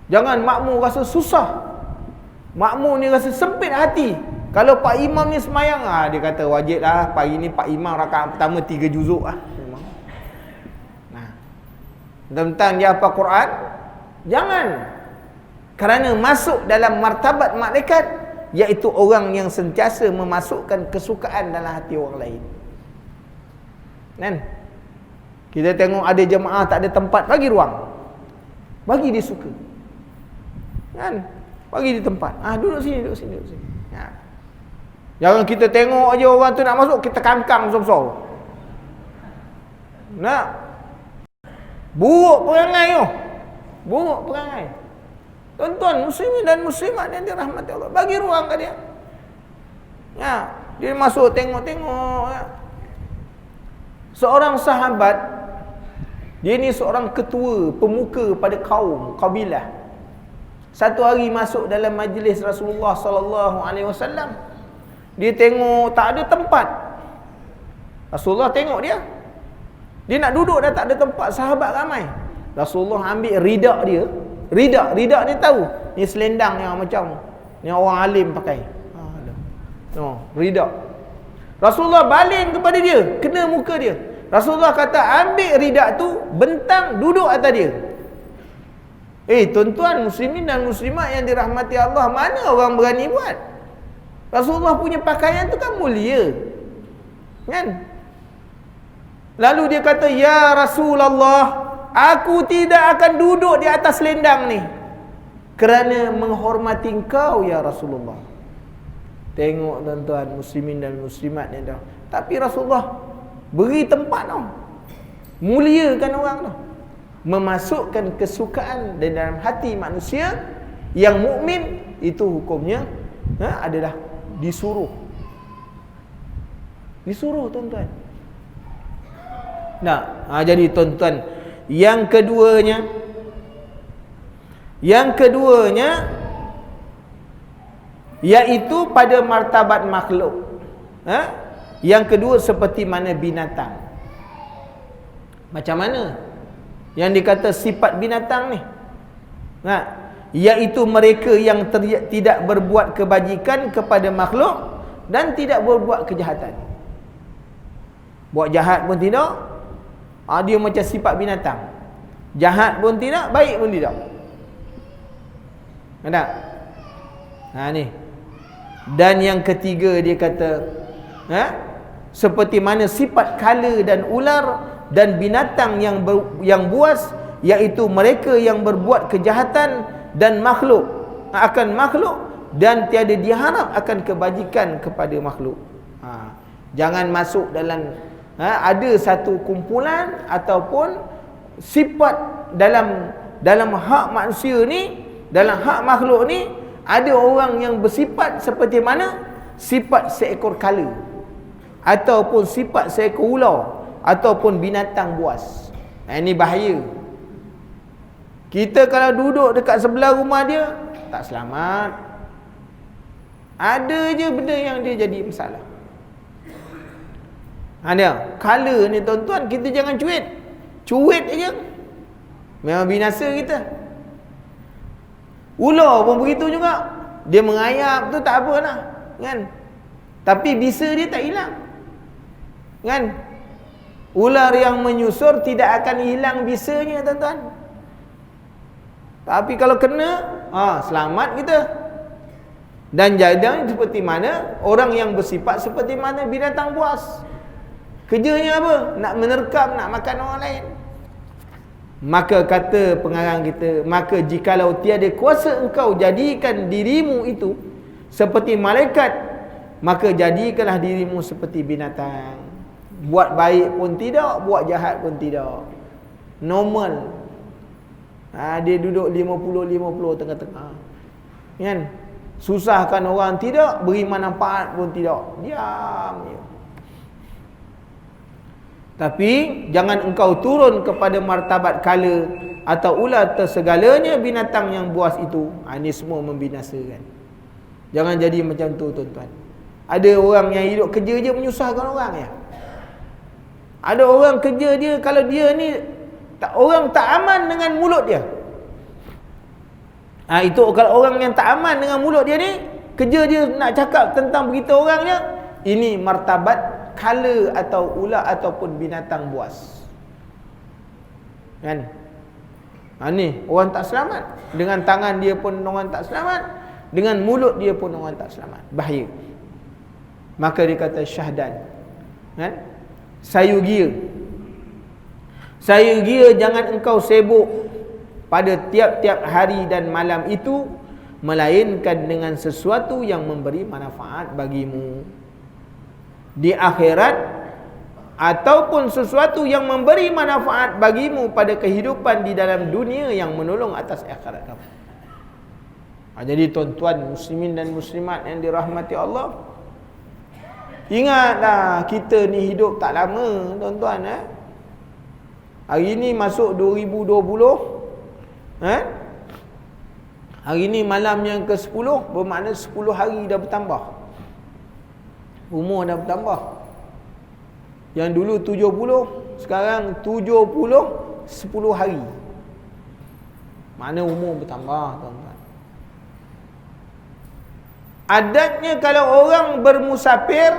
Jangan makmum rasa susah, makmum ni rasa sempit hati. Kalau Pak Imam ni semayang, dia kata wajib lah pagi ni Pak Imam rakaat pertama 3 juzuk lah. Tentang dia hafal Quran, jangan. Kerana masuk dalam martabat malaikat, iaitu orang yang sentiasa memasukkan kesukaan dalam hati orang lain. Kan? Kita tengok ada jemaah tak ada tempat, bagi ruang, bagi dia suka, kan? Bagi dia tempat. Duduk sini, duduk sini, duduk sini. Jangan kita tengok aja orang tu nak masuk, kita kangkang besar-besar. Nak buruk perangai tu. Buruk perangai. Tuan-tuan muslimin dan muslimat yang dirahmati Allah, bagi ruang ke dia. Dia masuk tengok-tengok. Seorang sahabat, dia ni seorang ketua, pemuka pada kaum, kabilah. Satu hari masuk dalam majlis Rasulullah sallallahu alaihi wasallam. Dia tengok tak ada tempat. Rasulullah tengok dia. Dia nak duduk dah tak ada tempat, sahabat ramai. Rasulullah ambil ridak dia. Ridak ni tahu, ni selendang yang macam ni orang alim pakai. Ridak. Rasulullah baling kepada dia, kena muka dia. Rasulullah kata, ambil ridak tu, bentang, duduk atas dia. Tuan-tuan muslimin dan muslimat yang dirahmati Allah, mana orang berani buat? Rasulullah punya pakaian tu kan mulia, kan? Lalu dia kata, ya Rasulullah, aku tidak akan duduk di atas selendang ni kerana menghormati engkau ya Rasulullah. Tengok tuan-tuan muslimin dan muslimat ni dah. Tapi Rasulullah beri tempat tau, muliakan orang tu, memasukkan kesukaan dalam hati manusia. Yang mukmin itu hukumnya adalah disuruh tuan-tuan. Jadi tuan-tuan, yang keduanya iaitu pada martabat makhluk. Yang kedua seperti mana binatang. Macam mana yang dikata sifat binatang ni? Iaitu mereka yang tidak berbuat kebajikan kepada makhluk dan tidak berbuat kejahatan. Buat jahat pun tidak, dia macam sifat binatang. Jahat pun tidak, baik pun tidak. Ada? Ni. Dan yang ketiga dia kata, seperti mana sifat kala dan ular dan binatang yang buas, iaitu mereka yang berbuat kejahatan dan makhluk akan makhluk dan tiada diharap akan kebajikan kepada makhluk. Jangan masuk dalam ada satu kumpulan ataupun sifat dalam hak manusia ni, dalam hak makhluk ni, ada orang yang bersifat seperti mana sifat seekor kala ataupun sifat seekor ular ataupun binatang buas. Ini bahaya. Kita kalau duduk dekat sebelah rumah dia, tak selamat. Ada je benda yang dia jadi masalah. Ada. Kala ni tuan-tuan, kita jangan cuit. Cuit aja memang binasa kita. Ular pun begitu juga. Dia mengayap tu tak apa lah, kan? Tapi bisa dia tak hilang, kan? Ular yang menyusur tidak akan hilang bisanya, tuan-tuan. Tapi kalau kena, selamat kita. Dan jadang seperti mana orang yang bersifat seperti mana binatang buas. Kerjanya apa? Nak menerkam, nak makan orang lain. Maka kata pengarang kita, maka jikalau tiada kuasa engkau jadikan dirimu itu seperti malaikat, maka jadikanlah dirimu seperti binatang. Buat baik pun tidak, buat jahat pun tidak. Normal. Dia duduk 50-50 tengah-tengah, kan? Susahkan orang tidak, beri manfaat pun tidak. Diam je. Tapi jangan engkau turun kepada martabat kala atau ular tersegalanya binatang yang buas itu. Ini semua membinasakan. Jangan jadi macam tu, tuan-tuan. Ada orang yang hidup kerja je menyusahkan orang ya. Ada orang kerja dia, kalau dia ni orang tak aman dengan mulut dia. Itu kalau orang yang tak aman dengan mulut dia ni, kerja dia nak cakap tentang berita orang je, ini martabat kala atau ular ataupun binatang buas, kan? Ni orang tak selamat. Dengan tangan dia pun orang tak selamat, dengan mulut dia pun orang tak selamat. Bahaya. Maka dia kata syahdan, kan? Sayugia jangan engkau sibuk pada tiap-tiap hari dan malam itu, melainkan dengan sesuatu yang memberi manfaat bagimu di akhirat, ataupun sesuatu yang memberi manfaat bagimu pada kehidupan di dalam dunia yang menolong atas akhirat kamu. Jadi tuan-tuan muslimin dan muslimat yang dirahmati Allah, ingatlah kita ni hidup tak lama, tuan-tuan. Hari ni masuk 2020, hari ni malam yang ke-10, bermakna 10 hari dah bertambah. Umur dah bertambah. Yang dulu 70, sekarang 70, 10 hari. Mana umur bertambah, tuan-tuan. Adatnya kalau orang bermusafir,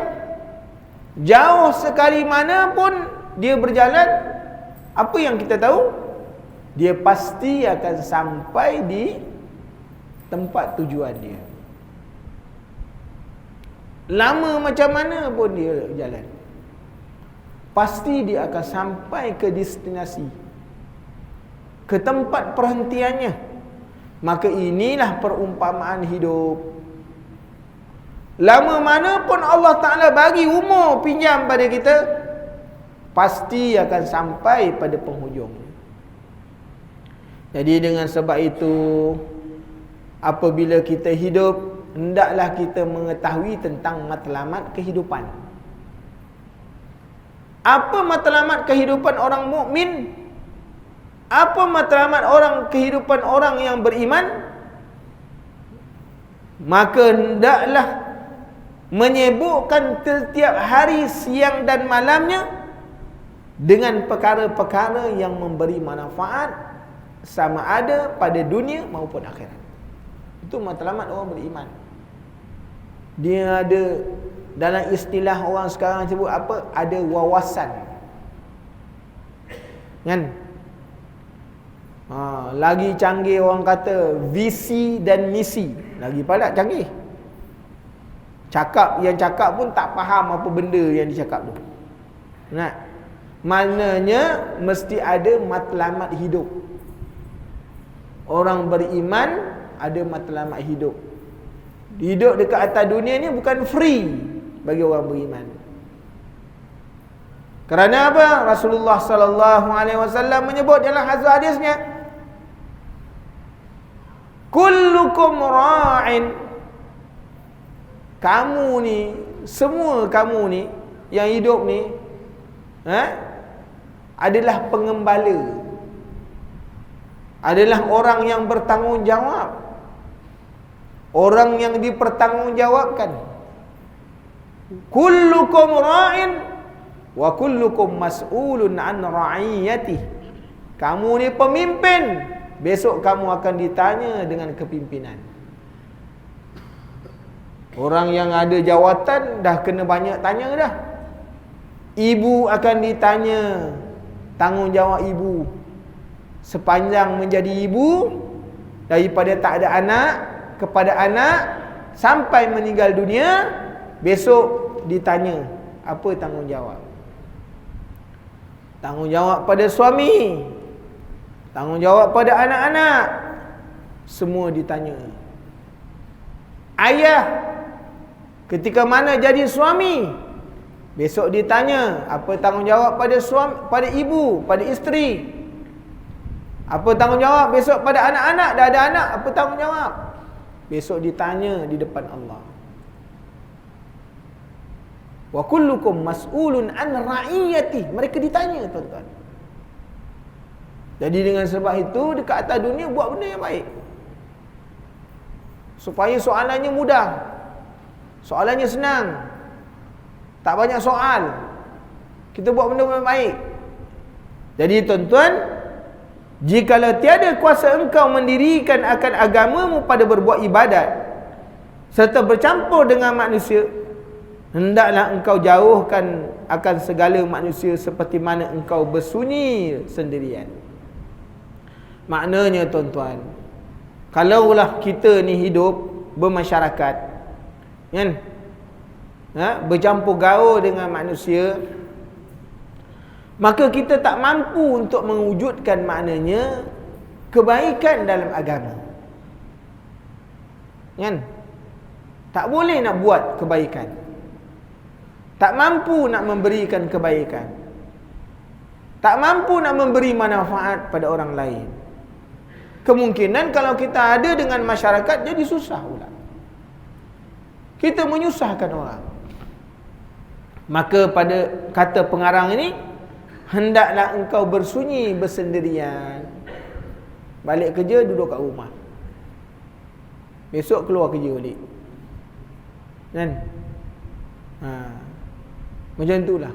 jauh sekali mana pun dia berjalan, apa yang kita tahu? Dia pasti akan sampai di tempat tujuan dia. Lama macam mana pun dia jalan, pasti dia akan sampai ke destinasi, ke tempat perhentiannya. Maka inilah perumpamaan hidup. Lama mana pun Allah Ta'ala bagi umur pinjam pada kita, pasti akan sampai pada penghujung. Jadi dengan sebab itu, apabila kita hidup, hendaklah kita mengetahui tentang matlamat kehidupan. Apa matlamat kehidupan orang mukmin? Apa matlamat kehidupan orang yang beriman? Maka hendaklah menyibukkan setiap hari, siang dan malamnya dengan perkara-perkara yang memberi manfaat, sama ada pada dunia maupun akhirat. Itu matlamat orang beriman. Dia ada, dalam istilah orang sekarang sebut apa? Ada wawasan, kan? Lagi canggih orang kata visi dan misi. Lagi padat canggih. Yang cakap pun tak faham apa benda yang dicakap tu. Nah, maknanya mesti ada matlamat hidup. Orang beriman ada matlamat hidup. Hidup dekat atas dunia ni bukan free bagi orang beriman. Kerana apa? Rasulullah sallallahu alaihi wasallam menyebut dalam hadisnya, kullukum ra'in. Kamu ni, semua kamu ni yang hidup ni, adalah pengembala. Adalah orang yang bertanggungjawab. Orang yang dipertanggungjawabkan. Kullukum ra'in Wa kullukum mas'ulun an ra'iyatihi. Kamu ni pemimpin, besok kamu akan ditanya dengan kepimpinan. Orang yang ada jawatan dah kena banyak tanya dah. Ibu akan ditanya tanggungjawab ibu. Sepanjang menjadi ibu, daripada tak ada anak kepada anak sampai meninggal dunia, besok ditanya apa tanggungjawab. Tanggungjawab pada suami, tanggungjawab pada anak-anak, semua ditanya. Ayah ketika mana jadi suami, besok ditanya apa tanggungjawab pada suami, pada ibu, pada isteri. Apa tanggungjawab besok pada anak-anak, dah ada anak, apa tanggungjawab? Besok ditanya di depan Allah. Wa kullukum mas'ulun an ra'iyati. Mereka ditanya, tuan-tuan. Jadi dengan sebab itu, dekat atas dunia buat benda yang baik, supaya soalannya mudah, soalannya senang, tak banyak soal. Kita buat benda yang baik. Jadi tuan-tuan, jikalau tiada kuasa engkau mendirikan akan agamamu pada berbuat ibadat serta bercampur dengan manusia, hendaklah engkau jauhkan akan segala manusia seperti mana engkau bersunyi sendirian. Maknanya tuan-tuan, kalaulah kita ni hidup bermasyarakat, kan, bercampur gaul dengan manusia, maka kita tak mampu untuk mewujudkan maknanya kebaikan dalam agama, kan? Tak boleh nak buat kebaikan, tak mampu nak memberikan kebaikan, tak mampu nak memberi manfaat pada orang lain. Kemungkinan kalau kita ada dengan masyarakat, jadi susah pula. Kita menyusahkan orang. Maka pada kata pengarang ini, hendaklah engkau bersunyi bersendirian. Balik kerja, duduk kat rumah. Besok keluar kerja balik, kan? Macam itulah.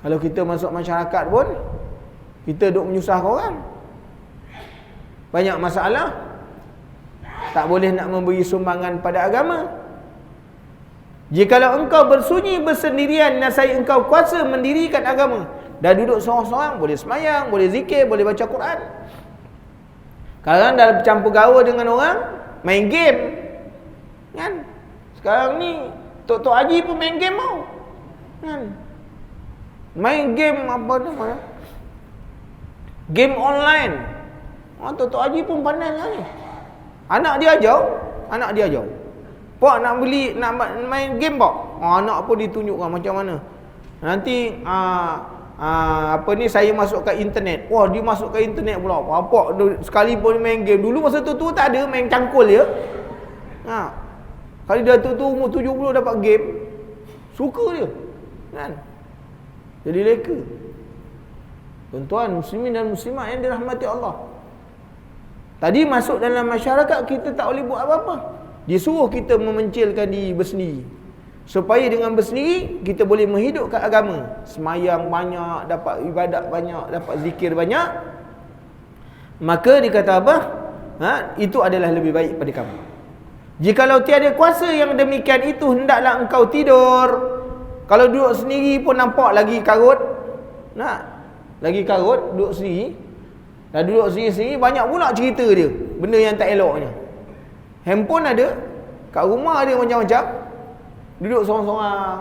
Kalau kita masuk masyarakat pun, kita duk menyusahkan orang. Banyak masalah, tak boleh nak memberi sumbangan pada agama. Jikalau engkau bersunyi bersendirian, nasai engkau kuasa mendirikan agama. Dah duduk seorang-seorang, boleh semayang, boleh zikir, boleh baca Quran. Sekarang dah bercampur gaul dengan orang, main game, kan? Sekarang ni Tok Haji pun main game tau, kan? Main game apa nama, game online. Tok Haji pun pandai ni. Anak dia ajar. Pak nak beli, nak main game pak. Anak pun ditunjukkan macam mana. Nanti apa ni, saya masuk ke internet. Wah, dia masuk ke internet pula. Pak sekali pun main game. Dulu masa tu tak ada, main cangkul je. Kali dah tu umur 70 dapat game, suka dia, kan? Jadi leka. Tuan-tuan muslimin dan muslimat yang dirahmati Allah, tadi masuk dalam masyarakat, kita tak boleh buat apa-apa. Disuruh kita memencilkan diri bersendiri, supaya dengan bersendiri kita boleh menghidupkan agama. Semayang banyak, dapat ibadat banyak, dapat zikir banyak. Maka dikata apa? Itu adalah lebih baik pada kamu. Jikalau tiada kuasa yang demikian itu, hendaklah engkau tidur. Kalau duduk sendiri pun nampak lagi karut. Lagi karut duduk sendiri. Dah duduk sendiri-sendiri, banyak pula cerita dia, benda yang tak eloknya. Handphone ada, kat rumah ada macam-macam, duduk seorang-seorang.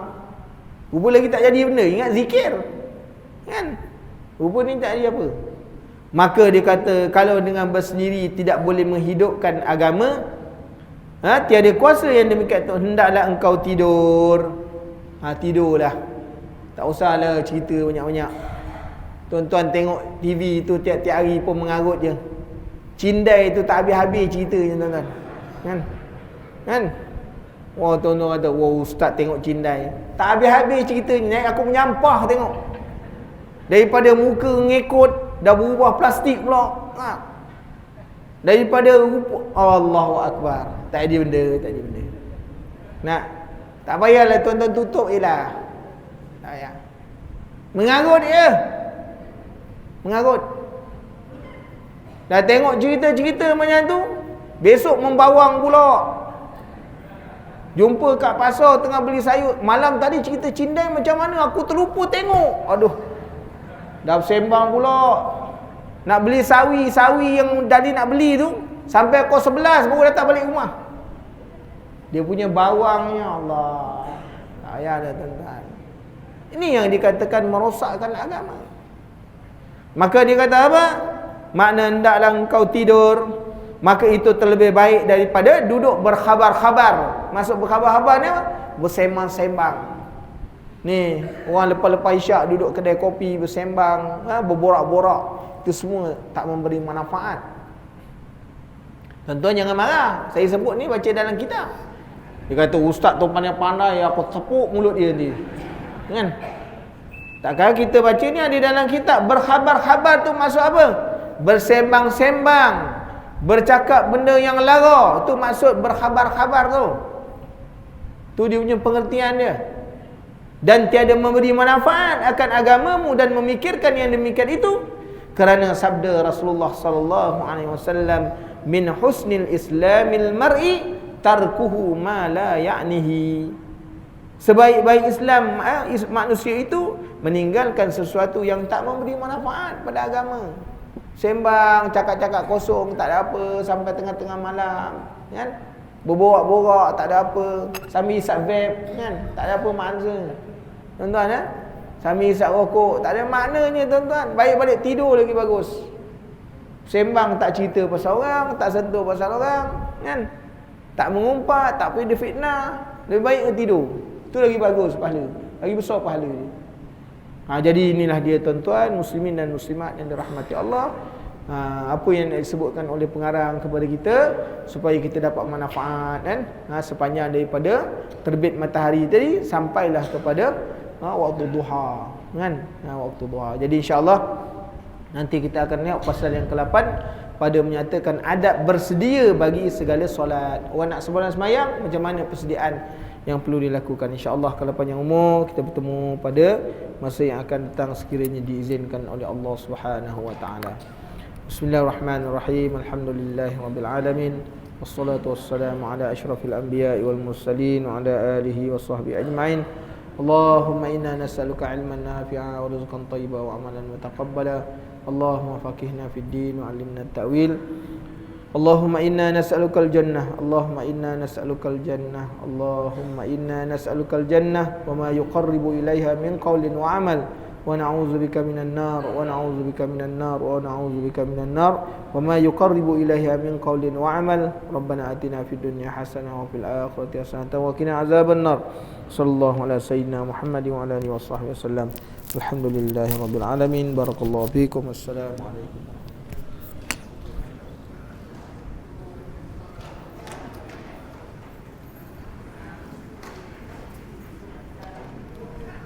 Rupa lagi tak jadi benda, ingat zikir, kan? Rupa ni tak jadi apa. Maka dia kata, kalau dengan bersendiri tidak boleh menghidupkan agama, tiada kuasa yang demikian tu, hendaklah engkau tidur. Tidurlah, tak usahlah cerita banyak-banyak. Tuan-tuan tengok TV tu tiap-tiap hari pun mengarut je. Cindai tu tak habis-habis ceritanya, tuan-tuan. Kan? Wah, tuan-tuan kata, wah ustaz tengok cindai, tak habis-habis ceritanya. Naik aku menyampah tengok. Daripada muka ngekut, dah berubah plastik pula. Daripada rupa, Allahu Akbar, tak ada benda. Tak payahlah tuan-tuan tutup je lah. Tak payah. Mengarut dia. Mengarut. Dah tengok cerita-cerita macam tu, besok membawang pula. Jumpa kat pasar tengah beli sayur. Malam tadi cerita cindai macam mana, aku terlupa tengok. Aduh, dah bersembang pula. Nak beli sawi yang tadi nak beli tu, sampai pukul 11 baru datang balik rumah. Dia punya bawangnya, Allah. Tak payah dah tuan-tuan. Ini yang dikatakan merosakkan agama. Maka dia kata apa? Makna hendaklah engkau tidur, maka itu terlebih baik daripada duduk berkhabar-khabar. Masuk berkhabar-khabar ni apa? Bersembang-sembang. Ni, orang lepas-lepas isyak duduk kedai kopi bersembang, berborak-borak. Itu semua tak memberi manfaat. Tuan-tuan jangan marah. Saya sebut ni baca dalam kitab. Dia kata ustaz tu pandai-pandai, aku tepuk mulut dia ni. Kan? Takkan kita baca ni ada dalam kitab. Berkhabar-khabar tu maksud apa? Bersembang-sembang, bercakap benda yang lara. Itu maksud berkhabar-khabar tu. Tu dia punya pengertian dia. Dan tiada memberi manfaat akan agamamu dan memikirkan yang demikian itu. Kerana sabda Rasulullah sallallahu alaihi wasallam, min husnil islamil mar'i tarkuhu ma la ya'nihi. Sebaik-baik Islam manusia itu meninggalkan sesuatu yang tak memberi manfaat pada agama. Sembang, cakap-cakap kosong, tak ada apa sampai tengah-tengah malam, kan? Berborak-borak, tak ada apa, sambil isap vape, kan? Tak ada apa makna. Tuan-tuan, ya? Sambil isap rokok, tak ada maknanya, tuan-tuan. Baik balik tidur lagi bagus. Sembang, tak cerita pasal orang, tak sentuh pasal orang, kan? Tak mengumpat, tak pergi fitnah. Lebih baik ke tidur. Itu lagi bagus pahala. Lagi besar pahala dia. Jadi inilah dia tuan-tuan, muslimin dan muslimat yang dirahmati Allah. Apa yang disebutkan oleh pengarang kepada kita supaya kita dapat manfaat, kan? Sepanjang daripada terbit matahari tadi sampailah kepada waktu duha, kan? Waktu duha. Jadi insya-Allah nanti kita akan tengok pasal yang ke-8 pada menyatakan adab bersedia bagi segala solat. Orang nak sembahyang macam mana persediaan yang perlu dilakukan. InsyaAllah kalau panjang umur kita bertemu pada masa yang akan datang sekiranya diizinkan oleh Allah Subhanahu wa taala. Bismillahirrahmanirrahim. Alhamdulillahirabbil alamin. Wassalatu wassalamu ala asyrafil anbiya'i wal mursalin wa ala alihi washabbihi ajmain. Allahumma inna nas'aluka 'ilman nafi'a wa rizqan thayyiban wa amalan mutaqabbala. Allahumma faqihna fid din wa 'allimna at-ta'wil. Allahumma inna nas'alukal jannah. Allahumma inna nas'alukal jannah. Allahumma inna nas'alukal jannah wa ma yuqarribu ilaiha min qawlin wa amal. Wa na'udzubika minan nar wa na'udzubika minan nar wa na'udzubika minan nar wa ma yuqarribu ilaiha min qawlin wa amal. Rabbana atina fid dunya hasanah wa fil akhirati hasanah wa qina azaban nar. Sallallahu ala sayyidina Muhammad wa ala alihi washabbihi wasallam. Alhamdulillahirabbil alamin. Barakallahu fiikum. Wassalamu alaikum.